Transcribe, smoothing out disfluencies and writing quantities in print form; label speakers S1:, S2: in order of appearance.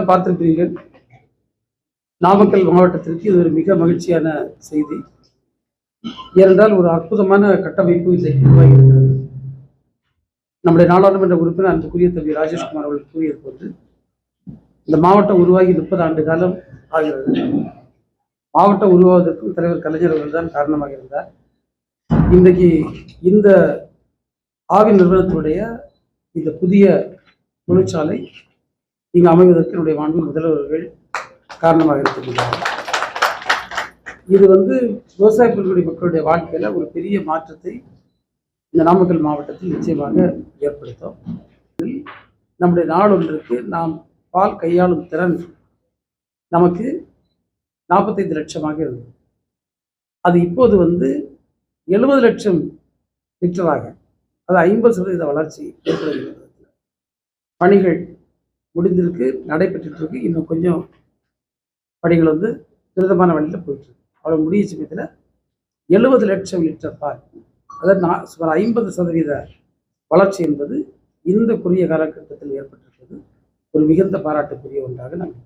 S1: பார்த்திருக்கிறீர்கள். நாமக்கல் மாவட்டத்திற்கு இது ஒரு மிக மகிழ்ச்சியான செய்தி. ஏனென்றால் ஒரு அற்புதமான கட்டமைப்பு இன்றைக்கு உருவாகி இருக்கிறது. நம்முடைய நாடாளுமன்ற உறுப்பினர் அன்புக்குரிய தம்பி ராஜேஷ்குமார் அவர்கள் கூறியது போன்று இந்த மாவட்டம் உருவாகி 30 ஆண்டு காலம் ஆகிறது. மாவட்டம் உருவாவதற்கும் தலைவர் கலைஞர் அவர்கள் தான் காரணமாக இருந்தார். இன்றைக்கு இந்த ஆவி நிறுவனத்தினுடைய இந்த புதிய தொழிற்சாலை இங்கு அமைவதற்கு என்னுடைய மாண்பு முதல்வர்கள் காரணமாக இருக்கின்றார்கள். இது விவசாய பெருங்குடி மக்களுடைய வாழ்க்கையில ஒரு பெரிய மாற்றத்தை இந்த நாமக்கல் மாவட்டத்தில் நிச்சயமாக ஏற்படுத்தும். நம்முடைய நாடொன்றுக்கு நாம் பால் கையாளும் திறன் நமக்கு 45 லட்சமாக இருந்தது. அது இப்போது 70 லட்சம் லிட்டராக, அது 50% வளர்ச்சி ஏற்படுகிறது. பணிகள் முடிந்திருக்கு, நடைபெற்று இருக்கு. இன்னும் கொஞ்சம் பணிகள் துரிதமான வழியில் போயிட்டு இருக்கு. அவ்வளவு முடிய சமயத்தில் 70 லட்சம் லிட்டர் பால், அதாவது சுமார் 50% வளர்ச்சி என்பது இந்த குறுகிய காலகட்டத்தில் ஏற்பட்டிருப்பது ஒரு மிகுந்த பாராட்டுக்குரிய ஒன்றாக நாங்கள்